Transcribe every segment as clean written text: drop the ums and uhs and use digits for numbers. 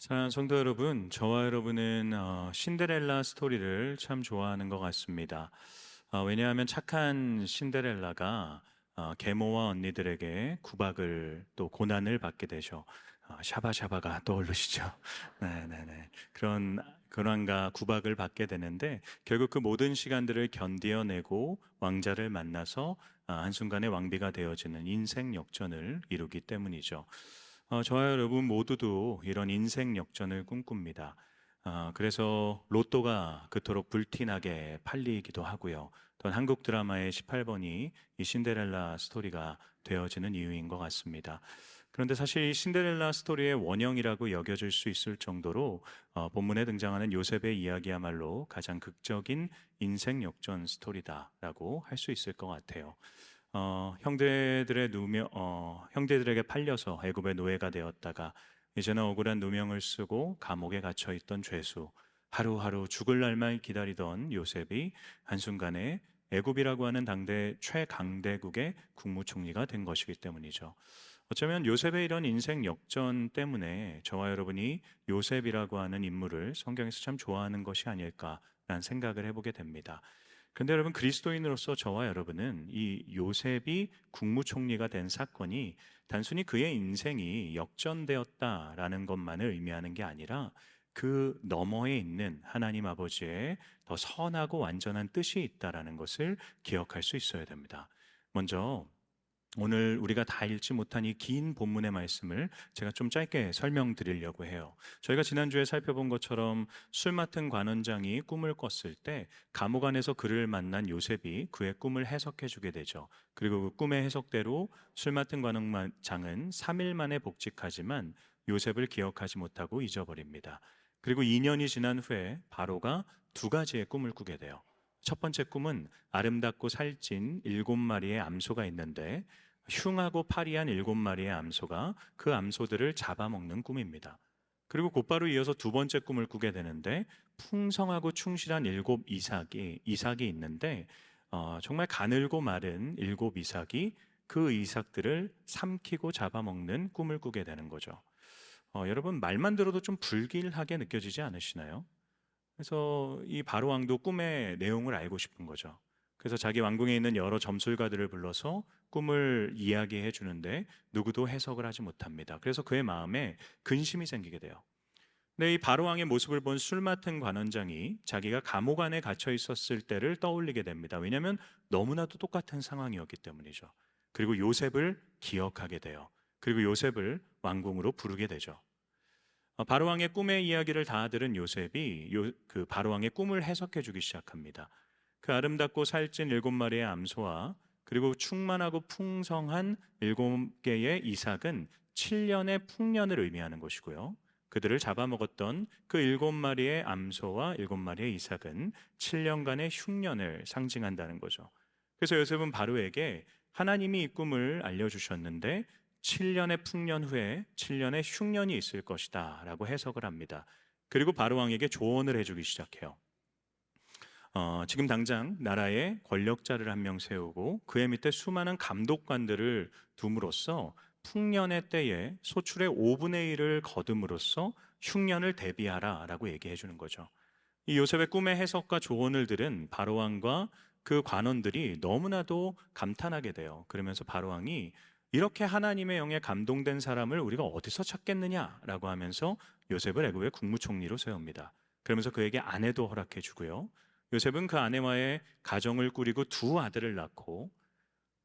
사랑하는 성도 여러분, 저와 여러분은 신데렐라 스토리를 참 좋아하는 것 같습니다. 왜냐하면 착한 신데렐라가 계모와 언니들에게 구박을 또 고난을 받게 되죠. 샤바샤바가 떠오르시죠? 네네네. 그런 고난과 구박을 받게 되는데 결국 그 모든 시간들을 견디어내고 왕자를 만나서 한순간에 왕비가 되어지는 인생 역전을 이루기 때문이죠. 저와 여러분 모두도 이런 인생 역전을 꿈꿉니다. 그래서 로또가 그토록 불티나게 팔리기도 하고요. 또한 한국 드라마의 18번이 이 신데렐라 스토리가 되어지는 이유인 것 같습니다. 그런데 사실 이 신데렐라 스토리의 원형이라고 여겨질 수 있을 정도로 본문에 등장하는 요셉의 이야기야말로 가장 극적인 인생 역전 스토리다라고 할 수 있을 것 같아요. 형제들에게 팔려서 애굽의 노예가 되었다가 이제는 억울한 누명을 쓰고 감옥에 갇혀 있던 죄수, 하루하루 죽을 날만 기다리던 요셉이 한순간에 애굽이라고 하는 당대 최강대국의 국무총리가 된 것이기 때문이죠. 어쩌면 요셉의 이런 인생 역전 때문에 저와 여러분이 요셉이라고 하는 인물을 성경에서 참 좋아하는 것이 아닐까라는 생각을 해보게 됩니다. 그런데 여러분, 그리스도인으로서 저와 여러분은 이 요셉이 국무총리가 된 사건이 단순히 그의 인생이 역전되었다라는 것만을 의미하는 게 아니라 그 너머에 있는 하나님 아버지의 더 선하고 완전한 뜻이 있다라는 것을 기억할 수 있어야 됩니다. 먼저 오늘 우리가 다 읽지 못한 이 긴 본문의 말씀을 제가 좀 짧게 설명드리려고 해요. 저희가 지난주에 살펴본 것처럼 술 맡은 관원장이 꿈을 꿨을 때 감옥 안에서 그를 만난 요셉이 그의 꿈을 해석해 주게 되죠. 그리고 그 꿈의 해석대로 술 맡은 관원장은 3일 만에 복직하지만 요셉을 기억하지 못하고 잊어버립니다. 그리고 2년이 지난 후에 바로가 두 가지의 꿈을 꾸게 돼요. 첫 번째 꿈은 아름답고 살찐 7마리의 암소가 있는데 흉하고 파리한 7마리의 암소가 그 암소들을 잡아먹는 꿈입니다. 그리고 곧바로 이어서 두 번째 꿈을 꾸게 되는데 풍성하고 충실한 7 이삭이 있는데 정말 가늘고 마른 7 이삭이 그 이삭들을 삼키고 잡아먹는 꿈을 꾸게 되는 거죠. 여러분, 말만 들어도 좀 불길하게 느껴지지 않으시나요? 그래서 이 바로 왕도 꿈의 내용을 알고 싶은 거죠. 그래서 자기 왕궁에 있는 여러 점술가들을 불러서 꿈을 이야기해 주는데 누구도 해석을 하지 못합니다. 그래서 그의 마음에 근심이 생기게 돼요. 근데 이 바로 왕의 모습을 본 술 맡은 관원장이 자기가 감옥 안에 갇혀 있었을 때를 떠올리게 됩니다. 왜냐하면 너무나도 똑같은 상황이었기 때문이죠. 그리고 요셉을 기억하게 돼요. 그리고 요셉을 왕궁으로 부르게 되죠. 바로왕의 꿈의 이야기를 다 들은 요셉이 그 바로왕의 꿈을 해석해 주기 시작합니다. 그 아름답고 살찐 7마리의 암소와 그리고 충만하고 풍성한 7개의 이삭은 7년의 풍년을 의미하는 것이고요. 그들을 잡아먹었던 그 7마리의 암소와 7마리의 이삭은 7년간의 흉년을 상징한다는 거죠. 그래서 요셉은 바로에게 하나님이 이 꿈을 알려주셨는데 7년의 풍년 후에 7년의 흉년이 있을 것이다 라고 해석을 합니다. 그리고 바로 왕에게 조언을 해주기 시작해요. 지금 당장 나라에 권력자를 한 명 세우고 그의 밑에 수많은 감독관들을 둠으로써 풍년의 때에 소출의 5분의 1을 거둠으로써 흉년을 대비하라 라고 얘기해 주는 거죠. 이 요셉의 꿈의 해석과 조언을 들은 바로왕과 그 관원들이 너무나도 감탄하게 돼요. 그러면서 바로왕이 이렇게 하나님의 영에 감동된 사람을 우리가 어디서 찾겠느냐라고 하면서 요셉을 애굽의 국무총리로 세웁니다. 그러면서 그에게 아내도 허락해 주고요. 요셉은 그 아내와의 가정을 꾸리고 두 아들을 낳고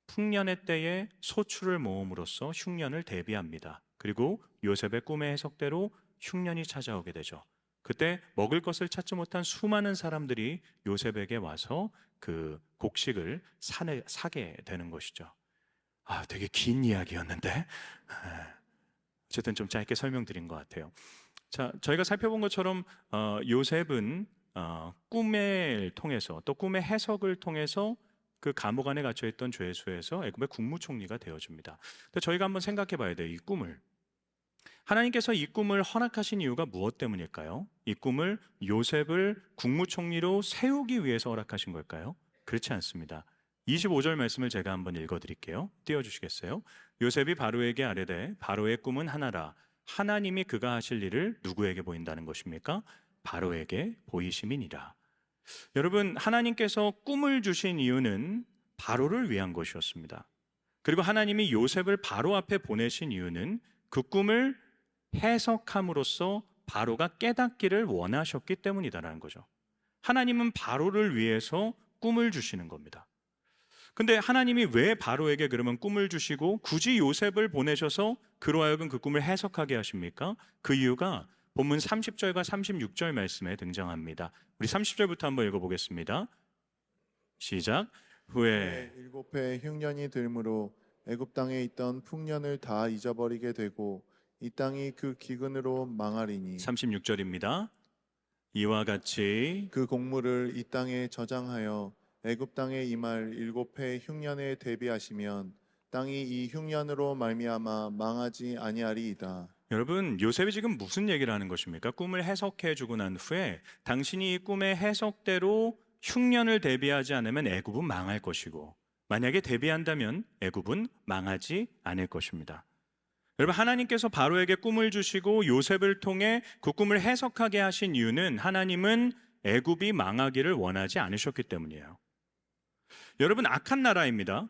풍년의 때에 소출을 모음으로써 흉년을 대비합니다. 그리고 요셉의 꿈의 해석대로 흉년이 찾아오게 되죠. 그때 먹을 것을 찾지 못한 수많은 사람들이 요셉에게 와서 그 곡식을 사게 되는 것이죠. 되게 긴 이야기였는데 어쨌든 좀 짧게 설명드린 것 같아요. 자, 저희가 살펴본 것처럼 요셉은 꿈을 통해서 또 꿈의 해석을 통해서 그 감옥 안에 갇혀 있던 죄수에서 애굽의 국무총리가 되어줍니다. 근데 저희가 한번 생각해 봐야 돼요. 이 꿈을. 하나님께서 이 꿈을 허락하신 이유가 무엇 때문일까요? 이 꿈을 요셉을 국무총리로 세우기 위해서 허락하신 걸까요? 그렇지 않습니다. 25절 말씀을 제가 한번 읽어 드릴게요. 띄워 주시겠어요? 요셉이 바로에게 아뢰되 바로의 꿈은 하나라. 하나님이 그가 하실 일을 누구에게 보인다는 것입니까? 바로에게 보이심이니라. 여러분, 하나님께서 꿈을 주신 이유는 바로를 위한 것이었습니다. 그리고 하나님이 요셉을 바로 앞에 보내신 이유는 그 꿈을 해석함으로써 바로가 깨닫기를 원하셨기 때문이다라는 거죠. 하나님은 바로를 위해서 꿈을 주시는 겁니다. 근데 하나님이 왜 바로에게 그러면 꿈을 주시고 굳이 요셉을 보내셔서 그로 하여금 그 꿈을 해석하게 하십니까? 그 이유가 본문 30절과 36절 말씀에 등장합니다. 우리 30절부터 한번 읽어보겠습니다. 시작. 후에 일곱 해 흉년이 들므로 애굽 땅에 있던 풍년을 다 잊어버리게 되고 이 땅이 그 기근으로 망하리니 36절입니다. 이와 같이 그 곡물을 이 땅에 저장하여 애굽 땅에 임할 일곱 해 흉년에 대비하시면 땅이 이 흉년으로 말미암아 망하지 아니하리이다. 여러분, 요셉이 지금 무슨 얘기를 하는 것입니까? 꿈을 해석해 주고 난 후에 당신이 이 꿈의 해석대로 흉년을 대비하지 않으면 애굽은 망할 것이고 만약에 대비한다면 애굽은 망하지 않을 것입니다. 여러분, 하나님께서 바로에게 꿈을 주시고 요셉을 통해 그 꿈을 해석하게 하신 이유는 하나님은 애굽이 망하기를 원하지 않으셨기 때문이에요. 여러분, 악한 나라입니다.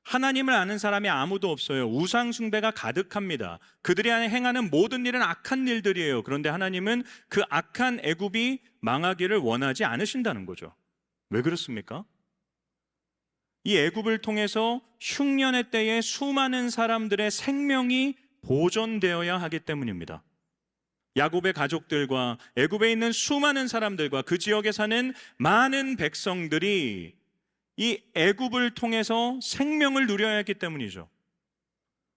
하나님을 아는 사람이 아무도 없어요. 우상 숭배가 가득합니다. 그들이 행하는 모든 일은 악한 일들이에요. 그런데 하나님은 그 악한 애굽이 망하기를 원하지 않으신다는 거죠. 왜 그렇습니까? 이 애굽을 통해서 흉년의 때에 수많은 사람들의 생명이 보존되어야 하기 때문입니다. 야곱의 가족들과 애굽에 있는 수많은 사람들과 그 지역에 사는 많은 백성들이 이 애굽을 통해서 생명을 누려야 했기 때문이죠.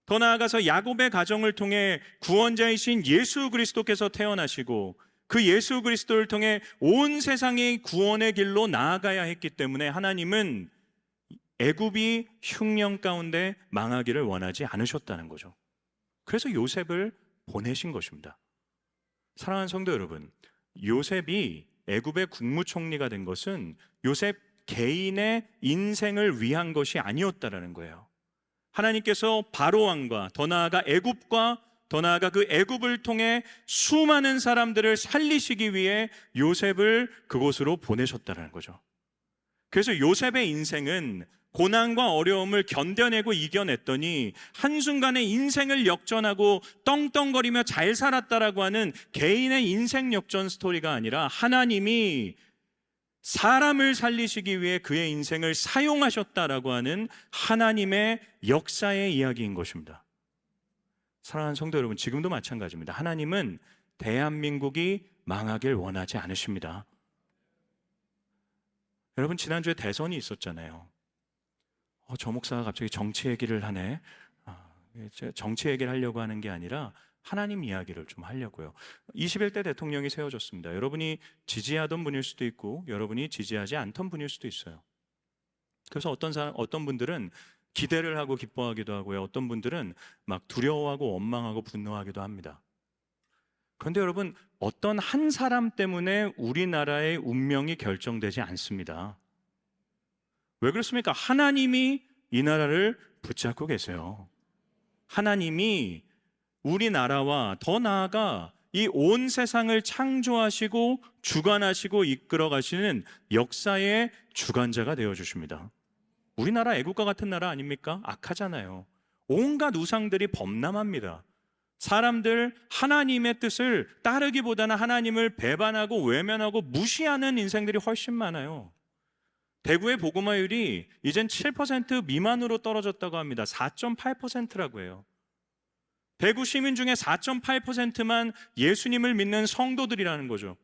더 나아가서 야곱의 가정을 통해 구원자이신 예수 그리스도께서 태어나시고 그 예수 그리스도를 통해 온 세상의 구원의 길로 나아가야 했기 때문에 하나님은 애굽이 흉년 가운데 망하기를 원하지 않으셨다는 거죠. 그래서 요셉을 보내신 것입니다. 사랑하는 성도 여러분, 요셉이 애굽의 국무총리가 된 것은 요셉 개인의 인생을 위한 것이 아니었다라는 거예요. 하나님께서 바로 왕과 더 나아가 애굽과 더 나아가 그 애굽을 통해 수많은 사람들을 살리시기 위해 요셉을 그곳으로 보내셨다라는 거죠. 그래서 요셉의 인생은 고난과 어려움을 견뎌내고 이겨냈더니 한순간에 인생을 역전하고 떵떵거리며 잘 살았다라고 하는 개인의 인생 역전 스토리가 아니라 하나님이 사람을 살리시기 위해 그의 인생을 사용하셨다라고 하는 하나님의 역사의 이야기인 것입니다. 사랑하는 성도 여러분, 지금도 마찬가지입니다. 하나님은 대한민국이 망하길 원하지 않으십니다. 여러분, 지난주에 대선이 있었잖아요. 저 목사가 갑자기 정치 얘기를 하네. 정치 얘기를 하려고 하는 게 아니라 하나님 이야기를 좀 하려고요. 21대 대통령이 세워졌습니다. 여러분이 지지하던 분일 수도 있고 여러분이 지지하지 않던 분일 수도 있어요. 그래서 어떤 분들은 기대를 하고 기뻐하기도 하고요. 어떤 분들은 막 두려워하고 원망하고 분노하기도 합니다. 그런데 여러분, 어떤 한 사람 때문에 우리나라의 운명이 결정되지 않습니다. 왜 그렇습니까? 하나님이 이 나라를 붙잡고 계세요. 하나님이 우리나라와 더 나아가 이 온 세상을 창조하시고 주관하시고 이끌어 가시는 역사의 주관자가 되어 주십니다. 우리나라 애국과 같은 나라 아닙니까? 악하잖아요. 온갖 우상들이 범람합니다. 사람들 하나님의 뜻을 따르기보다는 하나님을 배반하고 외면하고 무시하는 인생들이 훨씬 많아요. 대구의 복음화율이 이젠 7% 미만으로 떨어졌다고 합니다. 4.8%라고 해요. 대구 시민 중에 4.8%만 예수님을 믿는 성도들이라는 거죠.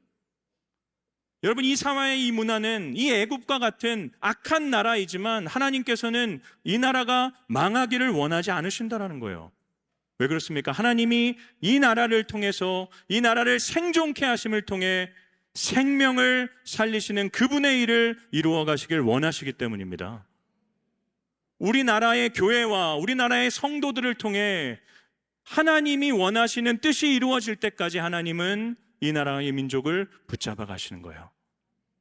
여러분, 이 사회의 이 문화는 이 애굽과 같은 악한 나라이지만 하나님께서는 이 나라가 망하기를 원하지 않으신다라는 거예요. 왜 그렇습니까? 하나님이 이 나라를 통해서 이 나라를 생존케 하심을 통해 생명을 살리시는 그분의 일을 이루어 가시길 원하시기 때문입니다. 우리나라의 교회와 우리나라의 성도들을 통해 하나님이 원하시는 뜻이 이루어질 때까지 하나님은 이 나라의 민족을 붙잡아 가시는 거예요.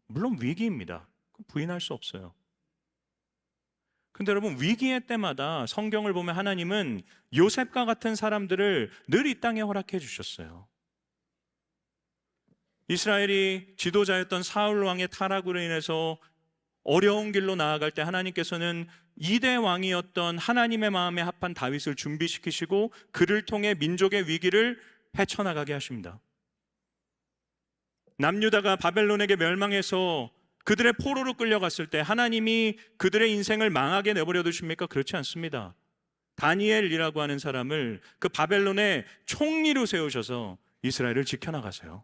물론 위기입니다. 부인할 수 없어요. 근데 여러분, 위기의 때마다 성경을 보면 하나님은 요셉과 같은 사람들을 늘 이 땅에 허락해 주셨어요. 이스라엘이 지도자였던 사울 왕의 타락으로 인해서 어려운 길로 나아갈 때 하나님께서는 2대 왕이었던 하나님의 마음에 합한 다윗을 준비시키시고 그를 통해 민족의 위기를 헤쳐나가게 하십니다. 남유다가 바벨론에게 멸망해서 그들의 포로로 끌려갔을 때 하나님이 그들의 인생을 망하게 내버려 두십니까? 그렇지 않습니다. 다니엘이라고 하는 사람을 그 바벨론의 총리로 세우셔서 이스라엘을 지켜나가세요.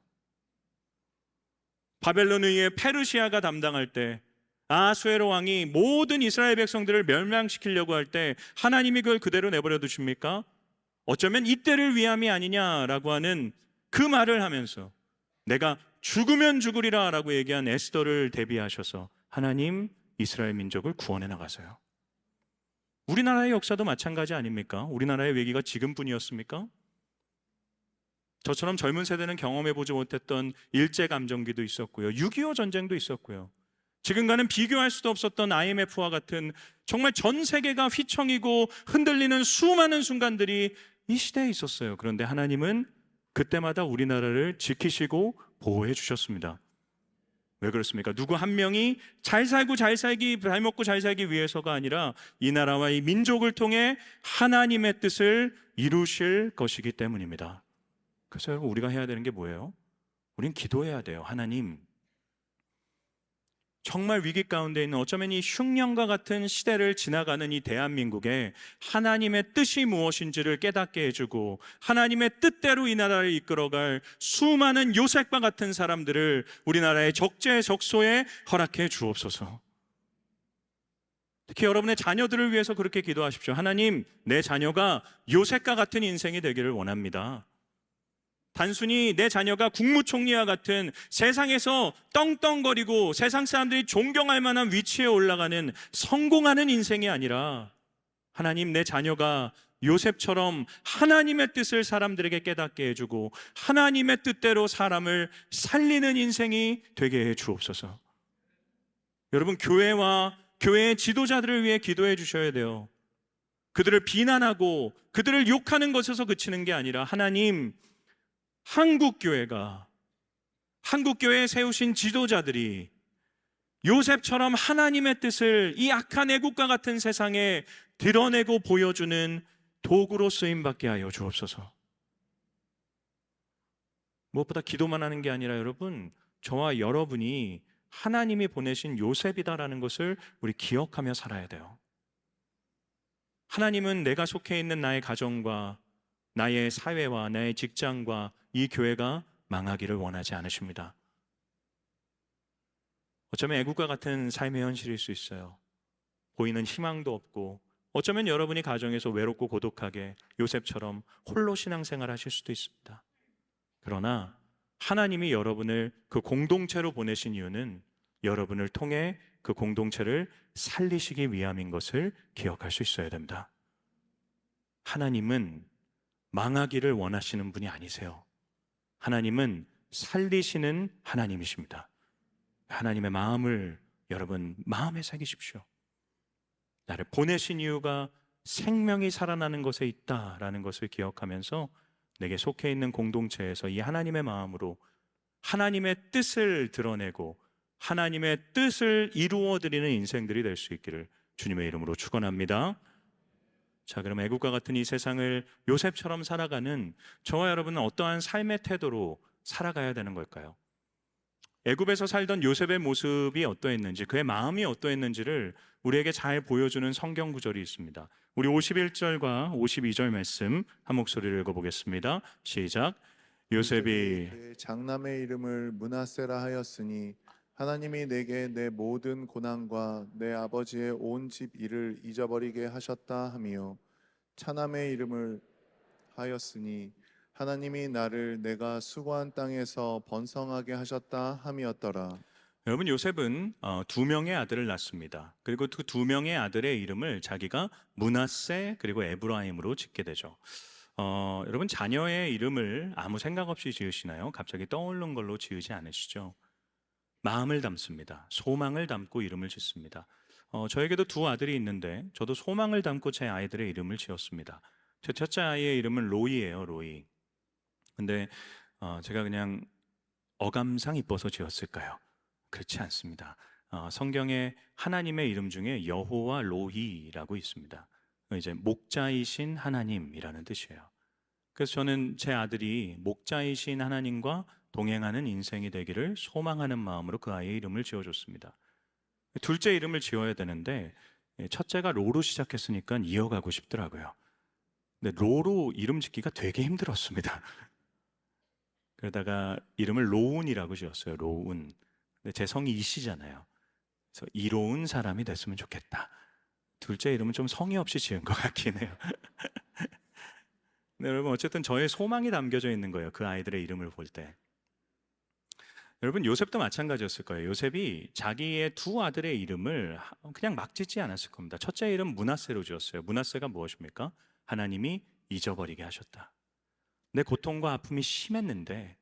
바벨론에 의해 페르시아가 담당할 때 아수에로 왕이 모든 이스라엘 백성들을 멸망시키려고 할 때 하나님이 그걸 그대로 내버려 두십니까? 어쩌면 이때를 위함이 아니냐라고 하는 그 말을 하면서 내가 죽으면 죽으리라 라고 얘기한 에스더를 대비하셔서 하나님 이스라엘 민족을 구원해 나가세요. 우리나라의 역사도 마찬가지 아닙니까? 우리나라의 위기가 지금뿐이었습니까? 저처럼 젊은 세대는 경험해보지 못했던 일제감정기도 있었고요, 6.25 전쟁도 있었고요, 지금과는 비교할 수도 없었던 IMF와 같은 정말 전 세계가 휘청이고 흔들리는 수많은 순간들이 이 시대에 있었어요. 그런데 하나님은 그때마다 우리나라를 지키시고 보호해 주셨습니다. 왜 그렇습니까? 누구 한 명이 잘 살고 잘 살기, 잘 먹고 잘 살기 위해서가 아니라 이 나라와 이 민족을 통해 하나님의 뜻을 이루실 것이기 때문입니다. 그래서 여러분, 우리가 해야 되는 게 뭐예요? 우린 기도해야 돼요. 하나님, 정말 위기 가운데 있는, 어쩌면 이 흉년과 같은 시대를 지나가는 이 대한민국에 하나님의 뜻이 무엇인지를 깨닫게 해주고 하나님의 뜻대로 이 나라를 이끌어갈 수많은 요셉과 같은 사람들을 우리나라의 적재적소에 허락해 주옵소서. 특히 여러분의 자녀들을 위해서 그렇게 기도하십시오. 하나님, 내 자녀가 요셉과 같은 인생이 되기를 원합니다. 단순히 내 자녀가 국무총리와 같은 세상에서 떵떵거리고 세상 사람들이 존경할 만한 위치에 올라가는 성공하는 인생이 아니라 하나님, 내 자녀가 요셉처럼 하나님의 뜻을 사람들에게 깨닫게 해주고 하나님의 뜻대로 사람을 살리는 인생이 되게 해 주옵소서. 여러분, 교회와 교회의 지도자들을 위해 기도해 주셔야 돼요. 그들을 비난하고 그들을 욕하는 것에서 그치는 게 아니라 하나님, 한국교회에 세우신 지도자들이 요셉처럼 하나님의 뜻을 이 악한 애국과 같은 세상에 드러내고 보여주는 도구로 쓰임받게 하여 주옵소서. 무엇보다 기도만 하는 게 아니라 여러분, 저와 여러분이 하나님이 보내신 요셉이다라는 것을 우리 기억하며 살아야 돼요. 하나님은 내가 속해 있는 나의 가정과 나의 사회와 나의 직장과 이 교회가 망하기를 원하지 않으십니다. 어쩌면 애국과 같은 삶의 현실일 수 있어요. 보이는 희망도 없고 어쩌면 여러분이 가정에서 외롭고 고독하게 요셉처럼 홀로 신앙생활 하실 수도 있습니다. 그러나 하나님이 여러분을 그 공동체로 보내신 이유는 여러분을 통해 그 공동체를 살리시기 위함인 것을 기억할 수 있어야 됩니다. 하나님은 망하기를 원하시는 분이 아니세요. 하나님은 살리시는 하나님이십니다. 하나님의 마음을 여러분 마음에 새기십시오. 나를 보내신 이유가 생명이 살아나는 것에 있다라는 것을 기억하면서 내게 속해 있는 공동체에서 이 하나님의 마음으로 하나님의 뜻을 드러내고 하나님의 뜻을 이루어드리는 인생들이 될 수 있기를 주님의 이름으로 축원합니다. 자, 그럼 애국과 같은 이 세상을 요셉처럼 살아가는 저와 여러분은 어떠한 삶의 태도로 살아가야 되는 걸까요? 애굽에서 살던 요셉의 모습이 어떠했는지, 그의 마음이 어떠했는지를 우리에게 잘 보여주는 성경 구절이 있습니다. 우리 51절과 52절 말씀 한 목소리를 읽어보겠습니다. 시작. 요셉이 그의 장남의 이름을 므낫세라 하였으니 하나님이 내게 내 모든 고난과 내 아버지의 온 집 일을 잊어버리게 하셨다 하며, 차남의 이름을 하였으니 하나님이 나를 내가 수고한 땅에서 번성하게 하셨다 함이었더라. 여러분, 요셉은 두 명의 아들을 낳습니다. 그리고 그 두 명의 아들의 이름을 자기가 므낫세 그리고 에브라임으로 짓게 되죠. 여러분, 자녀의 이름을 아무 생각 없이 지으시나요? 갑자기 떠오르는 걸로 지으지 않으시죠? 마음을 담습니다. 소망을 담고 이름을 짓습니다. 저에게도 두 아들이 있는데 저도 소망을 담고 제 아이들의 이름을 지었습니다. 제 첫째 아이의 이름은 로이예요, 로이. 근데 제가 그냥 어감상 이뻐서 지었을까요? 그렇지 않습니다. 성경에 하나님의 이름 중에 여호와 로히라고 있습니다. 이제 목자이신 하나님이라는 뜻이에요. 그래서 저는 제 아들이 목자이신 하나님과 동행하는 인생이 되기를 소망하는 마음으로 그 아이의 이름을 지어줬습니다. 둘째 이름을 지어야 되는데 첫째가 로로 시작했으니까 이어가고 싶더라고요. 근데 로로 이름 짓기가 되게 힘들었습니다. 그러다가 이름을 로운이라고 지었어요. 로운. 근데 제 성이 이씨잖아요. 그래서 이로운 사람이 됐으면 좋겠다. 둘째 이름은 좀 성의 없이 지은 것 같긴 해요. 네, 여러분 어쨌든 저의 소망이 담겨져 있는 거예요. 그 아이들의 이름을 볼 때. 여러분 요셉도 마찬가지였을 거예요. 요셉이 자기의 두 아들의 이름을 그냥 막 짓지 않았을 겁니다. 첫째 이름 므낫세로 지었어요. 므낫세가 무엇입니까? 하나님이 잊어버리게 하셨다. 내 고통과 아픔이 심했는데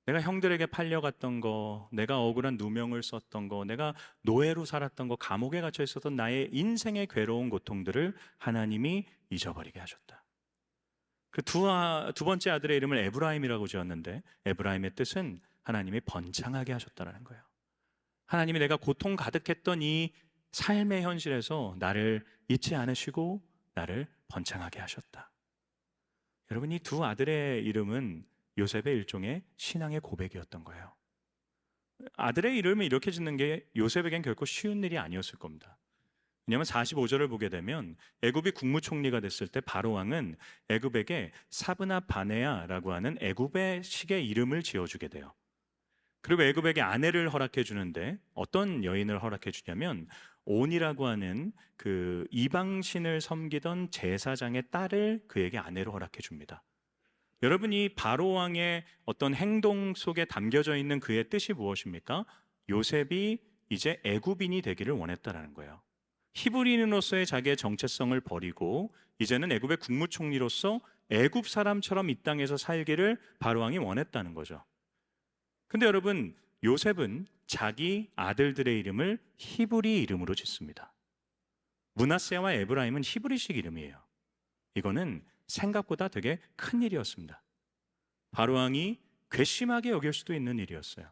내가 형들에게 팔려갔던 거, 내가 억울한 누명을 썼던 거, 내가 노예로 살았던 거, 감옥에 갇혀 있었던 나의 인생의 괴로운 고통들을 하나님이 잊어버리게 하셨다. 그 두 번째 아들의 이름을 에브라임이라고 지었는데 에브라임의 뜻은 하나님이 번창하게 하셨다라는 거예요. 하나님이 내가 고통 가득했던 이 삶의 현실에서 나를 잊지 않으시고 나를 번창하게 하셨다. 여러분 이 두 아들의 이름은 요셉의 일종의 신앙의 고백이었던 거예요. 아들의 이름을 이렇게 짓는 게 요셉에겐 결코 쉬운 일이 아니었을 겁니다. 왜냐하면 45절을 보게 되면 애굽이 국무총리가 됐을 때 바로 왕은 애굽에게 사브나 바네아라고 하는 애굽의 식의 이름을 지어주게 돼요. 그리고 애굽에게 아내를 허락해 주는데 어떤 여인을 허락해 주냐면 온이라고 하는 그 이방신을 섬기던 제사장의 딸을 그에게 아내로 허락해 줍니다. 여러분이 바로 왕의 어떤 행동 속에 담겨져 있는 그의 뜻이 무엇입니까? 요셉이 이제 애굽인이 되기를 원했다라는 거예요. 히브리인으로서의 자기의 정체성을 버리고 이제는 애굽의 국무총리로서 애굽 사람처럼 이 땅에서 살기를 바로 왕이 원했다는 거죠. 근데 여러분 요셉은 자기 아들들의 이름을 히브리 이름으로 짓습니다. 므낫세와 에브라임은 히브리식 이름이에요. 이거는 생각보다 되게 큰 일이었습니다. 바로 왕이 괘씸하게 여길 수도 있는 일이었어요.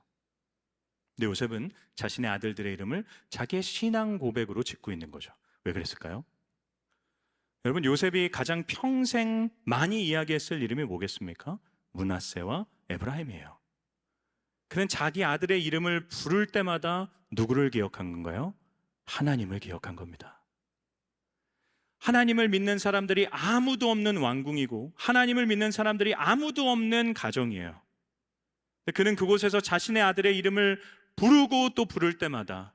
근데 요셉은 자신의 아들들의 이름을 자기의 신앙 고백으로 짓고 있는 거죠. 왜 그랬을까요? 여러분 요셉이 가장 평생 많이 이야기했을 이름이 뭐겠습니까? 므낫세와 에브라임이에요. 그는 자기 아들의 이름을 부를 때마다 누구를 기억한 건가요? 하나님을 기억한 겁니다. 하나님을 믿는 사람들이 아무도 없는 왕궁이고 하나님을 믿는 사람들이 아무도 없는 가정이에요. 그는 그곳에서 자신의 아들의 이름을 부르고 또 부를 때마다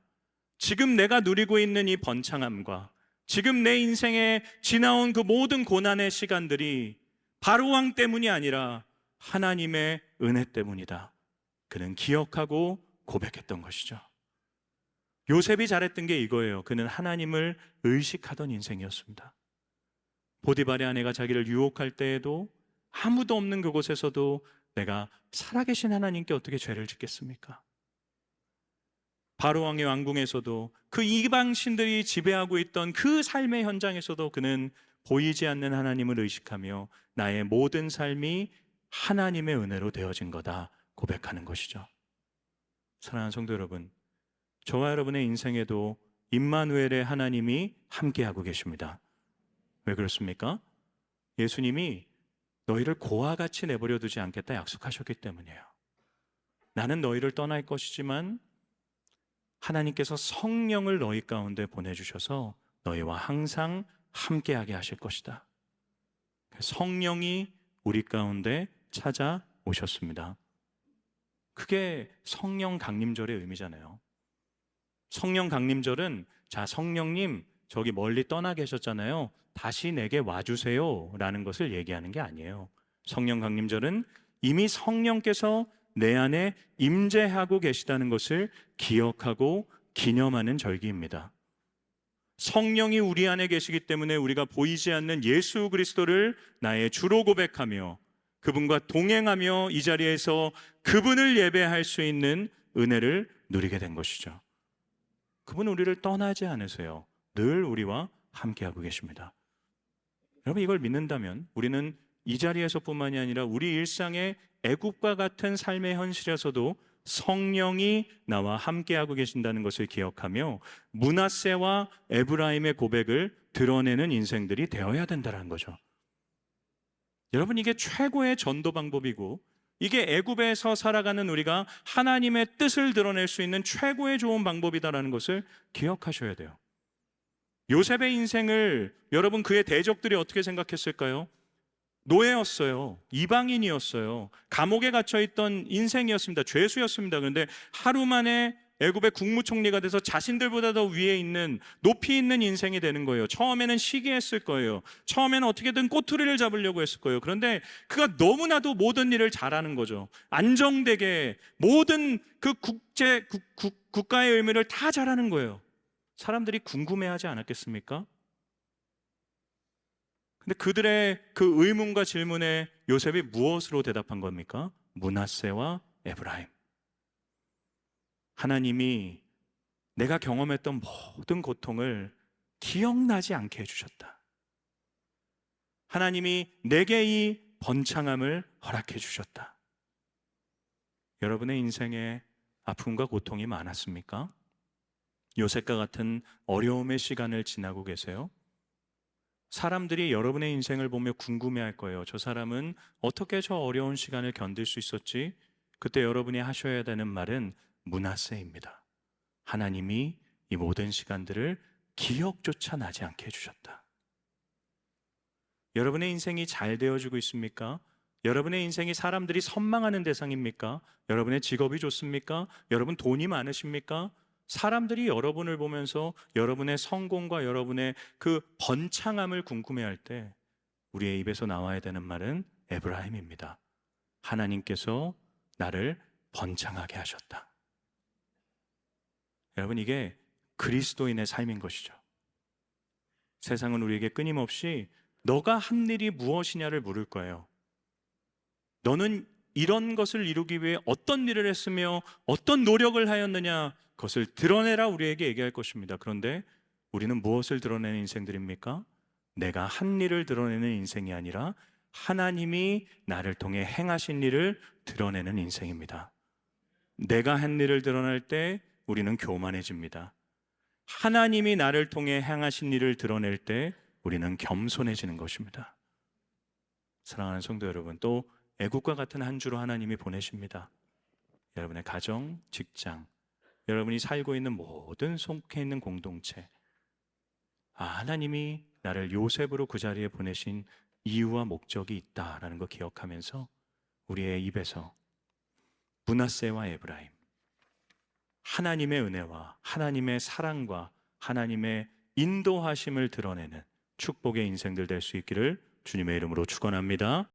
지금 내가 누리고 있는 이 번창함과 지금 내 인생에 지나온 그 모든 고난의 시간들이 바로 왕 때문이 아니라 하나님의 은혜 때문이다. 그는 기억하고 고백했던 것이죠. 요셉이 잘했던 게 이거예요. 그는 하나님을 의식하던 인생이었습니다. 보디발의 아내가 자기를 유혹할 때에도 아무도 없는 그곳에서도 내가 살아계신 하나님께 어떻게 죄를 짓겠습니까? 바로 왕의 왕궁에서도 그 이방신들이 지배하고 있던 그 삶의 현장에서도 그는 보이지 않는 하나님을 의식하며 나의 모든 삶이 하나님의 은혜로 되어진 거다 고백하는 것이죠. 사랑하는 성도 여러분, 저와 여러분의 인생에도 임마누엘의 하나님이 함께하고 계십니다. 왜 그렇습니까? 예수님이 너희를 고와 같이 내버려 두지 않겠다 약속하셨기 때문이에요. 나는 너희를 떠날 것이지만 하나님께서 성령을 너희 가운데 보내주셔서 너희와 항상 함께하게 하실 것이다. 성령이 우리 가운데 찾아오셨습니다. 그게 성령 강림절의 의미잖아요. 성령 강림절은 자 성령님 저기 멀리 떠나 계셨잖아요. 다시 내게 와주세요 라는 것을 얘기하는 게 아니에요. 성령 강림절은 이미 성령께서 내 안에 임재하고 계시다는 것을 기억하고 기념하는 절기입니다. 성령이 우리 안에 계시기 때문에 우리가 보이지 않는 예수 그리스도를 나의 주로 고백하며 그분과 동행하며 이 자리에서 그분을 예배할 수 있는 은혜를 누리게 된 것이죠. 그분은 우리를 떠나지 않으세요. 늘 우리와 함께하고 계십니다. 여러분, 이걸 믿는다면 우리는 이 자리에서뿐만이 아니라 우리 일상의 애국과 같은 삶의 현실에서도 성령이 나와 함께하고 계신다는 것을 기억하며 므낫세와 에브라임의 고백을 드러내는 인생들이 되어야 된다는 거죠. 여러분, 이게 최고의 전도 방법이고 이게 애굽에서 살아가는 우리가 하나님의 뜻을 드러낼 수 있는 최고의 좋은 방법이다라는 것을 기억하셔야 돼요. 요셉의 인생을 여러분, 그의 대적들이 어떻게 생각했을까요? 노예였어요. 이방인이었어요. 감옥에 갇혀있던 인생이었습니다. 죄수였습니다. 그런데 하루 만에 애굽의 국무총리가 돼서 자신들보다 더 위에 있는, 높이 있는 인생이 되는 거예요. 처음에는 시기했을 거예요. 처음에는 어떻게든 꼬투리를 잡으려고 했을 거예요. 그런데 그가 너무나도 모든 일을 잘하는 거죠. 안정되게 모든 그 국가의 의미를 다 잘하는 거예요. 사람들이 궁금해하지 않았겠습니까? 근데 그들의 그 의문과 질문에 요셉이 무엇으로 대답한 겁니까? 므낫세와 에브라임. 하나님이 내가 경험했던 모든 고통을 기억나지 않게 해주셨다. 하나님이 내게 이 번창함을 허락해 주셨다. 여러분의 인생에 아픔과 고통이 많았습니까? 요셉과 같은 어려움의 시간을 지나고 계세요? 사람들이 여러분의 인생을 보며 궁금해할 거예요. 저 사람은 어떻게 저 어려운 시간을 견딜 수 있었지? 그때 여러분이 하셔야 되는 말은 므낫세입니다. 하나님이 이 모든 시간들을 기억조차 나지 않게 해주셨다. 여러분의 인생이 잘 되어지고 있습니까? 여러분의 인생이 사람들이 선망하는 대상입니까? 여러분의 직업이 좋습니까? 여러분 돈이 많으십니까? 사람들이 여러분을 보면서 여러분의 성공과 여러분의 그 번창함을 궁금해할 때 우리의 입에서 나와야 되는 말은 에브라임입니다. 하나님께서 나를 번창하게 하셨다. 여러분, 이게 그리스도인의 삶인 것이죠. 세상은 우리에게 끊임없이 너가 한 일이 무엇이냐를 물을 거예요. 너는 이런 것을 이루기 위해 어떤 일을 했으며 어떤 노력을 하였느냐, 그것을 드러내라 우리에게 얘기할 것입니다. 그런데 우리는 무엇을 드러내는 인생들입니까? 내가 한 일을 드러내는 인생이 아니라 하나님이 나를 통해 행하신 일을 드러내는 인생입니다. 내가 한 일을 드러낼 때 우리는 교만해집니다. 하나님이 나를 통해 행하신 일을 드러낼 때 우리는 겸손해지는 것입니다. 사랑하는 성도 여러분, 또 애국과 같은 한 주로 하나님이 보내십니다. 여러분의 가정, 직장, 여러분이 살고 있는 모든 속해 있는 공동체, 하나님이 나를 요셉으로 그 자리에 보내신 이유와 목적이 있다라는 거 기억하면서 우리의 입에서 므낫세와 에브라임, 하나님의 은혜와 하나님의 사랑과 하나님의 인도하심을 드러내는 축복의 인생들 될 수 있기를 주님의 이름으로 축원합니다.